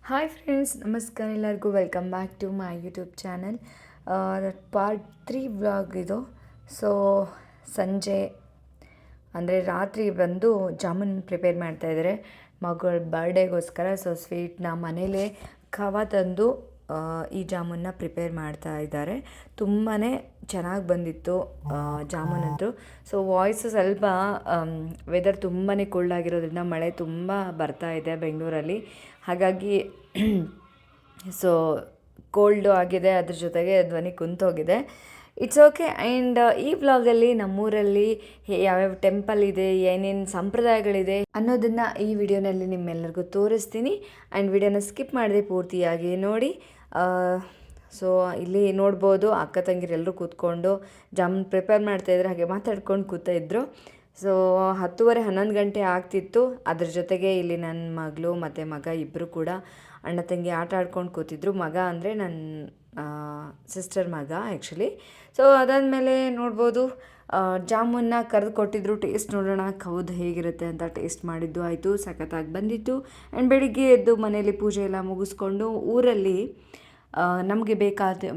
Hi friends, ನಮಸ್ಕಾರ ಎಲ್ಲರಿಗೂ. Welcome back to my YouTube channel. Part 3 vlog ಇದು. So ಸಂಜೆ ಅಂದರೆ ರಾತ್ರಿ ಬಂದು ಜಾಮೂನ್ ಪ್ರಿಪೇರ್ ಮಾಡ್ತಾಯಿದ್ದಾರೆ ಮಗಳ ಬರ್ಡೇಗೋಸ್ಕರ. ಸೊ ಸ್ವೀಟ್ನ ಮನೇಲೇ ಖವ ತಂದು ಈ ಜಾಮೂನ್ನ ಪ್ರಿಪೇರ್ ಮಾಡ್ತಾ ಇದ್ದಾರೆ. ತುಂಬಾ ಚೆನ್ನಾಗಿ ಬಂದಿತ್ತು ಜಾಮೂನಂತೂ. ಸೊ ವಾಯ್ಸು ಸ್ವಲ್ಪ ವೆದರ್ ತುಂಬಾ ಕೋಲ್ಡ್ ಆಗಿರೋದ್ರಿಂದ ಮಳೆ ತುಂಬ ಬರ್ತಾ ಇದೆ ಬೆಂಗಳೂರಲ್ಲಿ. ಹಾಗಾಗಿ ಸೊ ಕೋಲ್ಡು ಆಗಿದೆ, ಅದ್ರ ಜೊತೆಗೆ ಧ್ವನಿ ಕುಂತೋಗಿದೆ. It's okay. ಆ್ಯಂಡ್ ಈ ವ್ಲಾಗಲ್ಲಿ ನಮ್ಮೂರಲ್ಲಿ ಯಾವ್ಯಾವ ಟೆಂಪಲ್ ಇದೆ, ಏನೇನು ಸಂಪ್ರದಾಯಗಳಿದೆ ಅನ್ನೋದನ್ನು ಈ ವಿಡಿಯೋನಲ್ಲಿ ನಿಮ್ಮೆಲ್ಲರಿಗೂ ತೋರಿಸ್ತೀನಿ. ಆ್ಯಂಡ್ ವಿಡಿಯೋನ ಸ್ಕಿಪ್ ಮಾಡದೆ ಪೂರ್ತಿಯಾಗಿ ನೋಡಿ. ಸೊ ಇಲ್ಲಿ ನೋಡ್ಬೋದು, ಅಕ್ಕ ತಂಗಿರೆಲ್ಲರೂ ಕೂತ್ಕೊಂಡು ಜಾಮೂನ್ ಪ್ರಿಪೇರ್ ಮಾಡ್ತಾಯಿದ್ರು, ಹಾಗೆ ಮಾತಾಡ್ಕೊಂಡು ಕೂತಾಯಿದ್ರು. ಸೊ 10:30 11 ಗಂಟೆ ಆಗ್ತಿತ್ತು. ಅದ್ರ ಜೊತೆಗೆ ಇಲ್ಲಿ ನನ್ನ ಮಗಳು ಮತ್ತು ಮಗ ಇಬ್ಬರು ಕೂಡ ಅಣ್ಣ ತಂಗಿ ಆಟ ಆಡ್ಕೊಂಡು ಕೂತಿದ್ರು. ಮಗ ಅಂದರೆ ನನ್ನ ಸಿಸ್ಟರ್ ಮಗ ಆ್ಯಕ್ಚುಲಿ. ಸೊ ಅದಾದಮೇಲೆ ನೋಡ್ಬೋದು, ಜಾಮೂನ್ನ ಕರೆದು ಕೊಟ್ಟಿದ್ರು. ಟೇಸ್ಟ್ ನೋಡೋಣ ಹೌದು ಹೇಗಿರುತ್ತೆ ಅಂತ ಟೇಸ್ಟ್ ಮಾಡಿದ್ದು ಆಯಿತು, ಸಖತ್ತಾಗಿ ಬಂದಿತ್ತು. ಆ್ಯಂಡ್ ಬೆಳಿಗ್ಗೆ ಎದ್ದು ಮನೇಲಿ ಪೂಜೆ ಎಲ್ಲ ಮುಗಿಸ್ಕೊಂಡು ಊರಲ್ಲಿ ನಮಗೆ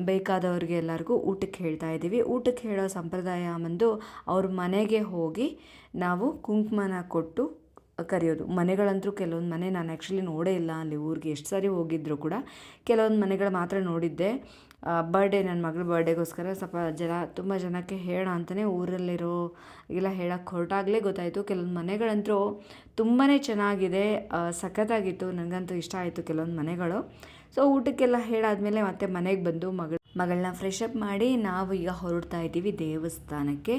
ಬೇಕಾದವ್ರಿಗೆ ಎಲ್ಲರಿಗೂ ಊಟಕ್ಕೆ ಹೇಳ್ತಾ ಇದ್ದೀವಿ. ಊಟಕ್ಕೆ ಹೇಳೋ ಸಂಪ್ರದಾಯ ಬಂದು ಅವ್ರ ಮನೆಗೆ ಹೋಗಿ ನಾವು ಕುಂಕುಮನ ಕೊಟ್ಟು ಕರೆಯೋದು. ಮನೆಗಳಂತೂ ಕೆಲವೊಂದು ಮನೆ ನಾನು ಆ್ಯಕ್ಚುಲಿ ನೋಡೇ ಇಲ್ಲ, ಅಲ್ಲಿ ಊರಿಗೆ ಎಷ್ಟು ಸಾರಿ ಹೋಗಿದ್ರು ಕೂಡ ಕೆಲವೊಂದು ಮನೆಗಳು ಮಾತ್ರ ನೋಡಿದ್ದೆ. ನನ್ನ ಮಗಳ ಬರ್ಡೇಗೋಸ್ಕರ ತುಂಬ ಜನಕ್ಕೆ ಹೇಳೋಣ ಅಂತಲೇ ಊರಲ್ಲಿರೋ ಎಲ್ಲ ಹೇಳೋಕ್ಕೆ ಹೊರಟಾಗಲೇ ಗೊತ್ತಾಯಿತು. ಕೆಲವೊಂದು ಮನೆಗಳಂತೂ ತುಂಬಾ ಚೆನ್ನಾಗಿದೆ, ಸಖತ್ತಾಗಿತ್ತು. ನನಗಂತೂ ಇಷ್ಟ ಆಯಿತು ಕೆಲವೊಂದು ಮನೆಗಳು. ಸೊ ಊಟಕ್ಕೆಲ್ಲ ಹೇಳಾದಮೇಲೆ ಮತ್ತೆ ಮನೆಗೆ ಬಂದು ಮಗಳನ್ನ ಫ್ರೆಶ್ ಅಪ್ ಮಾಡಿ ನಾವು ಈಗ ಹೊರಡ್ತಾ ಇದ್ದೀವಿ ದೇವಸ್ಥಾನಕ್ಕೆ.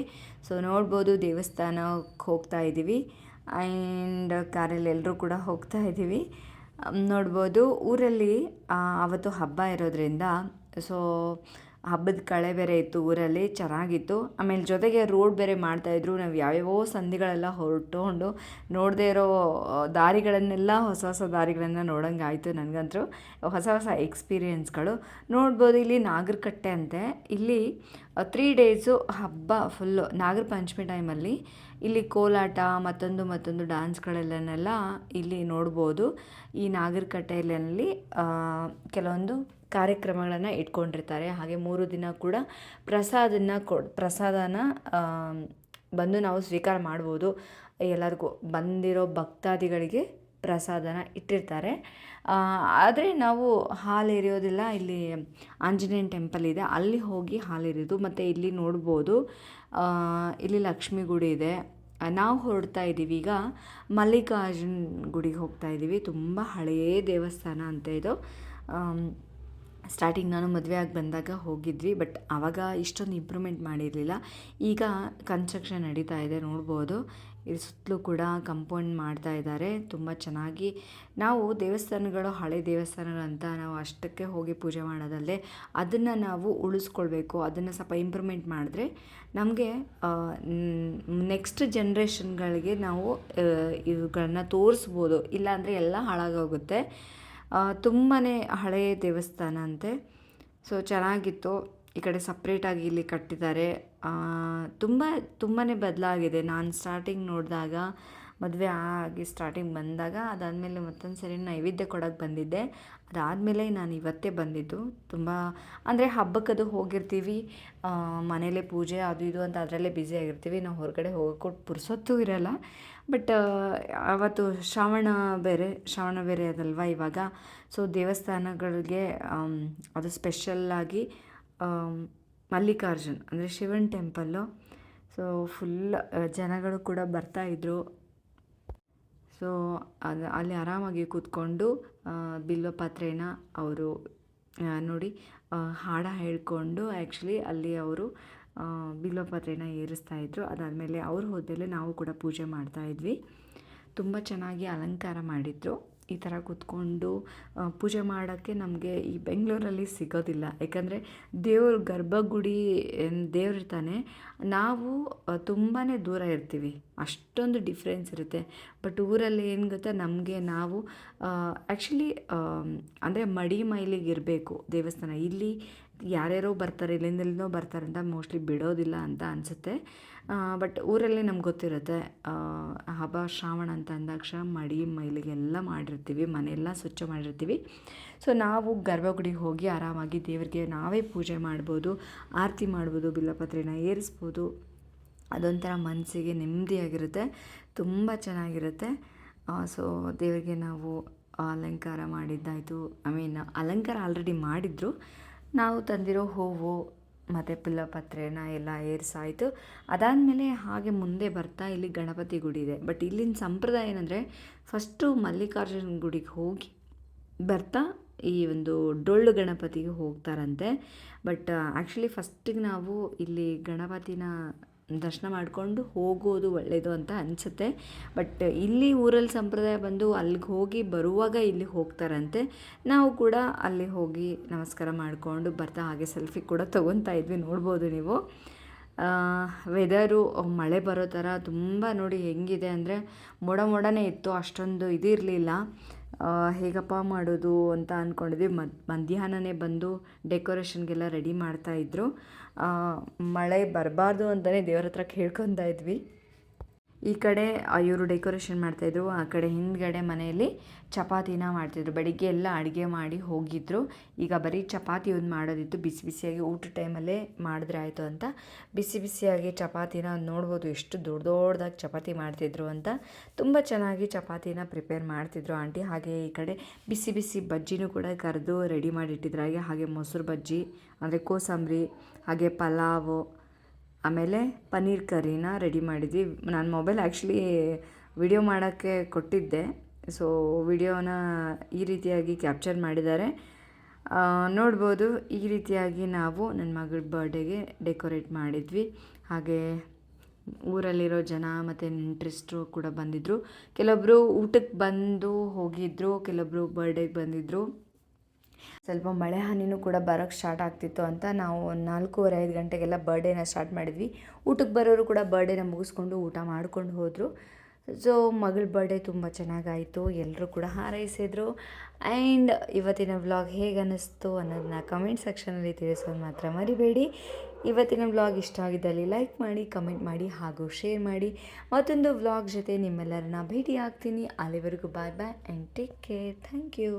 ಸೊ ನೋಡ್ಬೋದು, ದೇವಸ್ಥಾನಕ್ಕೆ ಹೋಗ್ತಾ ಇದ್ದೀವಿ. ಆ್ಯಂಡ್ ಕಾರಲ್ಲಿ ಎಲ್ಲರೂ ಕೂಡ ಹೋಗ್ತಾ ಇದ್ದೀವಿ. ನೋಡ್ಬೋದು, ಊರಲ್ಲಿ ಅವತ್ತು ಹಬ್ಬ ಇರೋದ್ರಿಂದ ಸೊ ಹಬ್ಬದ ಕಳೆ ಬೇರೆ ಇತ್ತು ಊರಲ್ಲಿ, ಚೆನ್ನಾಗಿತ್ತು. ಆಮೇಲೆ ಜೊತೆಗೆ ರೋಡ್ ಬೇರೆ ಮಾಡ್ತಾಯಿದ್ರು. ನಾವು ಯಾವ್ಯಾವೋ ಸಂಧಿಗಳೆಲ್ಲ ಹೊರಟುಕೊಂಡು ನೋಡದೇ ಇರೋ ದಾರಿಗಳನ್ನೆಲ್ಲ ಹೊಸ ದಾರಿಗಳನ್ನು ನೋಡೋಂಗೆ ಆಯಿತು. ನನಗಂತೂ ಹೊಸ ಎಕ್ಸ್ಪೀರಿಯೆನ್ಸ್ಗಳು. ನೋಡ್ಬೋದು, ಇಲ್ಲಿ ನಾಗರಕಟ್ಟೆ ಅಂತೆ. ಇಲ್ಲಿ 3 ಡೇಸು ಹಬ್ಬ ಫುಲ್ಲು. ನಾಗರ ಪಂಚಮಿ ಟೈಮಲ್ಲಿ ಇಲ್ಲಿ ಕೋಲಾಟ ಮತ್ತೊಂದು ಡ್ಯಾನ್ಸ್ಗಳೆಲ್ಲನೆಲ್ಲ ಇಲ್ಲಿ ನೋಡ್ಬೋದು. ಈ ನಾಗರಕಟ್ಟೆಯಲ್ಲಿ ಕೆಲವೊಂದು ಕಾರ್ಯಕ್ರಮಗಳನ್ನು ಇಟ್ಕೊಂಡಿರ್ತಾರೆ. ಹಾಗೆ 3 ದಿನ ಕೂಡ ಪ್ರಸಾದನ ಬಂದು ನಾವು ಸ್ವೀಕಾರ ಮಾಡ್ಬೋದು. ಎಲ್ಲರಿಗೂ ಬಂದಿರೋ ಭಕ್ತಾದಿಗಳಿಗೆ ಪ್ರಸಾದನ ಇಟ್ಟಿರ್ತಾರೆ. ಆದರೆ ನಾವು ಹಾಲು ಎರೆಯೋದಿಲ್ಲ. ಇಲ್ಲಿ ಆಂಜನೇಯನ ಟೆಂಪಲ್ ಇದೆ, ಅಲ್ಲಿ ಹೋಗಿ ಹಾಲು ಎರೆಯೋದು. ಮತ್ತು ಇಲ್ಲಿ ನೋಡ್ಬೋದು, ಇಲ್ಲಿ ಲಕ್ಷ್ಮೀ ಗುಡಿ ಇದೆ. ನಾವು ಹೊರಡ್ತಾ ಇದ್ದೀವಿ ಈಗ ಮಲ್ಲಿಕಾರ್ಜುನ ಗುಡಿಗೆ ಹೋಗ್ತಾ ಇದ್ದೀವಿ. ತುಂಬ ಹಳೆಯ ದೇವಸ್ಥಾನ ಅಂತ ಇದು. ಸ್ಟಾರ್ಟಿಂಗ್ ನಾನು ಮದುವೆ ಆಗಿ ಬಂದಾಗ ಹೋಗಿದ್ವಿ, ಬಟ್ ಆವಾಗ ಇಷ್ಟೊಂದು ಇಂಪ್ರೂವ್ಮೆಂಟ್ ಮಾಡಿರಲಿಲ್ಲ. ಈಗ ಕನ್ಸ್ಟ್ರಕ್ಷನ್ ನಡೀತಾ ಇದೆ, ನೋಡ್ಬೋದು. ಇಲ್ಲಿ ಸುತ್ತಲೂ ಕೂಡ ಕಾಂಪೌಂಡ್ ಮಾಡ್ತಾ ಇದ್ದಾರೆ. ತುಂಬ ಚೆನ್ನಾಗಿ ನಾವು ದೇವಸ್ಥಾನಗಳು ಹಳೆ ದೇವಸ್ಥಾನಗಳಂತ ನಾವು ಅಷ್ಟಕ್ಕೆ ಹೋಗಿ ಪೂಜೆ ಮಾಡೋದಲ್ಲದೆ ಅದನ್ನು ನಾವು ಉಳಿಸ್ಕೊಳ್ಬೇಕು. ಅದನ್ನು ಸ್ವಲ್ಪ ಇಂಪ್ರೂವ್ಮೆಂಟ್ ಮಾಡಿದ್ರೆ ನಮಗೆ ನೆಕ್ಸ್ಟ್ ಜನ್ರೇಷನ್ಗಳಿಗೆ ನಾವು ಇವುಗಳನ್ನ ತೋರಿಸ್ಬೋದು. ಇಲ್ಲಾಂದರೆ ಎಲ್ಲ ಹಾಳಾಗೋಗುತ್ತೆ. ತುಂಬಾ ಹಳೆಯ ದೇವಸ್ಥಾನ ಅಂತೆ. ಸೊ ಚೆನ್ನಾಗಿತ್ತು. ಈ ಕಡೆ ಸಪ್ರೇಟಾಗಿ ಇಲ್ಲಿ ಕಟ್ಟಿದ್ದಾರೆ. ತುಂಬಾ ಬದಲಾಗಿದೆ. ನಾನು ಸ್ಟಾರ್ಟಿಂಗ್ ನೋಡಿದಾಗ, ಮದುವೆ ಆಗಿ ಸ್ಟಾರ್ಟಿಂಗ್ ಬಂದಾಗ, ಅದಾದಮೇಲೆ ಮತ್ತೊಂದು ಸರಿ ನೈವೇದ್ಯ ಕೊಡೋಕ್ಕೆ ಬಂದಿದ್ದೆ. ಅದಾದಮೇಲೆ ನಾನು ಇವತ್ತೇ ಬಂದಿದ್ದು. ತುಂಬ ಅಂದರೆ ಹಬ್ಬಕ್ಕದು ಹೋಗಿರ್ತೀವಿ, ಮನೇಲೇ ಪೂಜೆ ಅದು ಇದು ಅಂತ ಅದರಲ್ಲೇ ಬ್ಯುಸಿಯಾಗಿರ್ತೀವಿ. ನಾವು ಹೊರಗಡೆ ಹೋಗೋಕ್ಕೆ ಪುರ್ಸೊತ್ತೂ ಇರೋಲ್ಲ. ಬಟ್ ಅವತ್ತು ಶ್ರಾವಣ ಬೇರೆ ಅದಲ್ವ ಇವಾಗ. ಸೊ ದೇವಸ್ಥಾನಗಳಿಗೆ ಅದು ಸ್ಪೆಷಲ್ಲಾಗಿ ಮಲ್ಲಿಕಾರ್ಜುನ್ ಅಂದರೆ ಶಿವನ ಟೆಂಪಲ್ಲು. ಸೊ ಫುಲ್ ಜನಗಳು ಕೂಡ ಬರ್ತಾಯಿದ್ರು. ಸೊ ಅಲ್ಲಿ ಆರಾಮಾಗಿ ಕೂತ್ಕೊಂಡು ಬಿಲ್ವ ಪಾತ್ರೆನ ಅವರು ನೋಡಿ ಹಾಡ ಹೇಳ್ಕೊಂಡು ಆ್ಯಕ್ಚುಲಿ ಅಲ್ಲಿ ಅವರು ಬಿಲ್ವ ಪಾತ್ರೆನ ಏರಿಸ್ತಾಯಿದ್ರು. ಅದಾದಮೇಲೆ ಅವ್ರು ಹೋದ್ಮೇಲೆ ನಾವು ಕೂಡ ಪೂಜೆ ಮಾಡ್ತಾಯಿದ್ವಿ. ತುಂಬ ಚೆನ್ನಾಗಿ ಅಲಂಕಾರ ಮಾಡಿದ್ರು. ಈ ಥರ ಕೂತ್ಕೊಂಡು ಪೂಜೆ ಮಾಡೋಕ್ಕೆ ನಮಗೆ ಈ ಬೆಂಗಳೂರಲ್ಲಿ ಸಿಗೋದಿಲ್ಲ. ಯಾಕಂದರೆ ಗರ್ಭಗುಡಿ ದೇವ್ರಿರ್ತಾನೆ, ನಾವು ತುಂಬಾ ದೂರ ಇರ್ತೀವಿ, ಅಷ್ಟೊಂದು ಡಿಫ್ರೆನ್ಸ್ ಇರುತ್ತೆ. ಬಟ್ ಊರಲ್ಲಿ ಏನು ಗೊತ್ತಾ, ನಮಗೆ ನಾವು ಆ್ಯಕ್ಚುಲಿ ಅಂದರೆ ಮಡಿ ಮೈಲಿಗೆ ಇರಬೇಕು ದೇವಸ್ಥಾನ. ಇಲ್ಲಿ ಯಾರ್ಯಾರೋ ಬರ್ತಾರೆ, ಎಲ್ಲಿಂದೆಲ್ಲಿಂದೋ ಬರ್ತಾರೆ ಅಂತ ಮೋಸ್ಟ್ಲಿ ಬಿಡೋದಿಲ್ಲ ಅಂತ ಅನಿಸುತ್ತೆ. ಬಟ್ ಊರಲ್ಲಿ ನಮ್ಗೆ ಗೊತ್ತಿರುತ್ತೆ ಹಬ್ಬ ಶ್ರಾವಣ ಅಂತ ಅಂದಾಕ್ಷಣ ಮಡಿ ಮೈಲಿಗೆಲ್ಲ ಮಾಡಿರ್ತೀವಿ, ಮನೆಯೆಲ್ಲ ಸ್ವಚ್ಛ ಮಾಡಿರ್ತೀವಿ. ಸೊ ನಾವು ಗರ್ಭಗುಡಿಗೆ ಹೋಗಿ ಆರಾಮಾಗಿ ದೇವರಿಗೆ ನಾವೇ ಪೂಜೆ ಮಾಡ್ಬೋದು, ಆರತಿ ಮಾಡ್ಬೋದು, ಬಿಲ್ಲಪತ್ರೆನ ಏರಿಸ್ಬೋದು. ಅದೊಂಥರ ಮನಸ್ಸಿಗೆ ನೆಮ್ಮದಿಯಾಗಿರುತ್ತೆ, ತುಂಬ ಚೆನ್ನಾಗಿರುತ್ತೆ. ಸೊ ದೇವರಿಗೆ ನಾವು ಅಲಂಕಾರ ಮಾಡಿದ್ದಾಯಿತು. ಅಲಂಕಾರ ಆಲ್ರೆಡಿ ಮಾಡಿದ್ರು, ನಾವು ತಂದಿರೋ ಹೂವು ಮತ್ತು ಬಿಲ್ಲಪತ್ರೆನ ಎಲ್ಲ ಏರಿಸಾಯಿತು. ಅದಾದಮೇಲೆ ಹಾಗೆ ಮುಂದೆ ಬರ್ತಾ ಇಲ್ಲಿ ಗಣಪತಿ ಗುಡಿ ಇದೆ. ಬಟ್ ಇಲ್ಲಿನ ಸಂಪ್ರದಾಯ ಏನಂದರೆ ಫಸ್ಟು ಮಲ್ಲಿಕಾರ್ಜುನ ಗುಡಿಗೆ ಹೋಗಿ ಬರ್ತಾ ಈ ಒಂದು ಡೊಳ್ಳು ಗಣಪತಿಗೆ ಹೋಗ್ತಾರಂತೆ. ಬಟ್ ಆ್ಯಕ್ಚುಲಿ ಫಸ್ಟಿಗೆ ನಾವು ಇಲ್ಲಿ ಗಣಪತಿನ ದರ್ಶನ ಮಾಡಿಕೊಂಡು ಹೋಗೋದು ಒಳ್ಳೆಯದು ಅಂತ ಅನಿಸುತ್ತೆ. ಬಟ್ ಇಲ್ಲಿ ಊರಲ್ಲಿ ಸಂಪ್ರದಾಯ ಬಂದು ಅಲ್ಲಿಗೆ ಹೋಗಿ ಬರುವಾಗ ಇಲ್ಲಿ ಹೋಗ್ತಾರಂತೆ. ನಾವು ಕೂಡ ಅಲ್ಲಿ ಹೋಗಿ ನಮಸ್ಕಾರ ಮಾಡಿಕೊಂಡು ಬರ್ತಾ ಹಾಗೆ ಸೆಲ್ಫಿ ಕೂಡ ತೊಗೊತಾ ಇದ್ವಿ, ನೋಡ್ಬೋದು ನೀವು. ವೆದರು ಮಳೆ ಬರೋ ಥರ ತುಂಬ ನೋಡಿ ಹೆಂಗಿದೆ ಅಂದರೆ ಮೋಡನೇ ಇತ್ತು, ಅಷ್ಟೊಂದು ಇದಿರಲಿಲ್ಲ. ಹೇಗಪ್ಪ ಮಾಡೋದು ಅಂತ ಅಂದ್ಕೊಂಡಿದ್ವಿ. ಮಧ್ಯಾಹ್ನನೇ ಬಂದು ಡೆಕೋರೇಷನ್ಗೆಲ್ಲ ರೆಡಿ ಮಾಡ್ತಾಯಿದ್ರು. ಮಳೆ ಬರಬಾರ್ದು ಅಂತಲೇ ದೇವ್ರ ಹತ್ರ ಕೇಳ್ಕೊತಾ ಇದ್ವಿ. ಈ ಕಡೆ ಇವರು ಡೆಕೋರೇಷನ್ ಮಾಡ್ತಾಯಿದ್ರು, ಆ ಕಡೆ ಹಿಂದ್ಗಡೆ ಮನೆಯಲ್ಲಿ ಚಪಾತಿನ ಮಾಡ್ತಿದ್ರು. ಬೆಳಿಗ್ಗೆ ಎಲ್ಲ ಅಡುಗೆ ಮಾಡಿ ಹೋಗಿದ್ದರು. ಈಗ ಬರೀ ಚಪಾತಿ ಒಂದು ಮಾಡೋದಿತ್ತು, ಬಿಸಿ ಬಿಸಿಯಾಗಿ ಊಟ ಟೈಮಲ್ಲೇ ಮಾಡಿದ್ರೆ ಆಯಿತು ಅಂತ ಬಿಸಿ ಬಿಸಿಯಾಗಿ ಚಪಾತಿನ ನೋಡ್ಬೋದು ಎಷ್ಟು ದೊಡ್ಡದಾಗಿ ಚಪಾತಿ ಮಾಡ್ತಿದ್ರು ಅಂತ. ತುಂಬ ಚೆನ್ನಾಗಿ ಚಪಾತಿನ ಪ್ರಿಪೇರ್ ಮಾಡ್ತಿದ್ರು ಆಂಟಿ. ಹಾಗೆ ಈ ಕಡೆ ಬಿಸಿ ಬಿಸಿ ಬಜ್ಜಿನೂ ಕೂಡ ಕರೆದು ರೆಡಿ ಮಾಡಿಟ್ಟಿದ್ರು. ಹಾಗೆ ಮೊಸರು ಬಜ್ಜಿ ಅಂದರೆ ಕೋಸಂಬರಿ, ಹಾಗೆ ಪಲಾವು, ಆಮೇಲೆ ಪನ್ನೀರ್ ಕರಿನ ರೆಡಿ ಮಾಡಿದ್ವಿ. ನಾನು ಮೊಬೈಲ್ ಆ್ಯಕ್ಚುಲಿ ವಿಡಿಯೋ ಮಾಡೋಕ್ಕೆ ಕೊಟ್ಟಿದ್ದೆ. ಸೊ ವಿಡಿಯೋನ ಈ ರೀತಿಯಾಗಿ ಕ್ಯಾಪ್ಚರ್ ಮಾಡಿದ್ದಾರೆ, ನೋಡ್ಬೋದು. ಈ ರೀತಿಯಾಗಿ ನಾವು ನನ್ನ ಮಗಳ ಬರ್ಡೇಗೆ ಡೆಕೋರೇಟ್ ಮಾಡಿದ್ವಿ. ಹಾಗೆ ಊರಲ್ಲಿರೋ ಜನ ಮತ್ತು ನೆಂಟರಿಸ್ಟ್ರು ಕೂಡ ಬಂದಿದ್ದರು. ಕೆಲವೊಬ್ಬರು ಊಟಕ್ಕೆ ಬಂದು ಹೋಗಿದ್ದರು, ಕೆಲವೊಬ್ಬರು ಬರ್ಡೇಗೆ ಬಂದಿದ್ದರು. ಸ್ವಲ್ಪ ಮಳೆ ಹನಿನೂ ಕೂಡ ಬರೋಕ್ಕೆ ಸ್ಟಾರ್ಟ್ ಆಗ್ತಿತ್ತು ಅಂತ ನಾವು 4:30-5 ಗಂಟೆಗೆಲ್ಲ ಬರ್ಡೇನ ಸ್ಟಾರ್ಟ್ ಮಾಡಿದ್ವಿ. ಊಟಕ್ಕೆ ಬರೋರು ಕೂಡ ಬರ್ಡೇನ ಮುಗಿಸ್ಕೊಂಡು ಊಟ ಮಾಡ್ಕೊಂಡು ಹೋದರು. ಸೊ ಮಗಳ ಬರ್ಡೇ ತುಂಬ ಚೆನ್ನಾಗಾಯಿತು, ಎಲ್ಲರೂ ಕೂಡ ಹಾರೈಸಿದ್ರು. ಆ್ಯಂಡ್ ಇವತ್ತಿನ ವ್ಲಾಗ್ ಹೇಗೆ ಅನ್ನಿಸ್ತು ಅನ್ನೋದನ್ನ ಕಮೆಂಟ್ ಸೆಕ್ಷನಲ್ಲಿ ತಿಳಿಸೋದು ಮಾತ್ರ ಮರಿಬೇಡಿ. ಇವತ್ತಿನ ವ್ಲಾಗ್ ಇಷ್ಟ ಆಗಿದ್ದಲ್ಲಿ ಲೈಕ್ ಮಾಡಿ, ಕಮೆಂಟ್ ಮಾಡಿ ಹಾಗೂ ಶೇರ್ ಮಾಡಿ. ಮತ್ತೊಂದು ವ್ಲಾಗ್ ಜೊತೆ ನಿಮ್ಮೆಲ್ಲರನ್ನ ಭೇಟಿ ಆಗ್ತೀನಿ. ಅಲ್ಲಿವರೆಗೂ bye and take care. Thank you.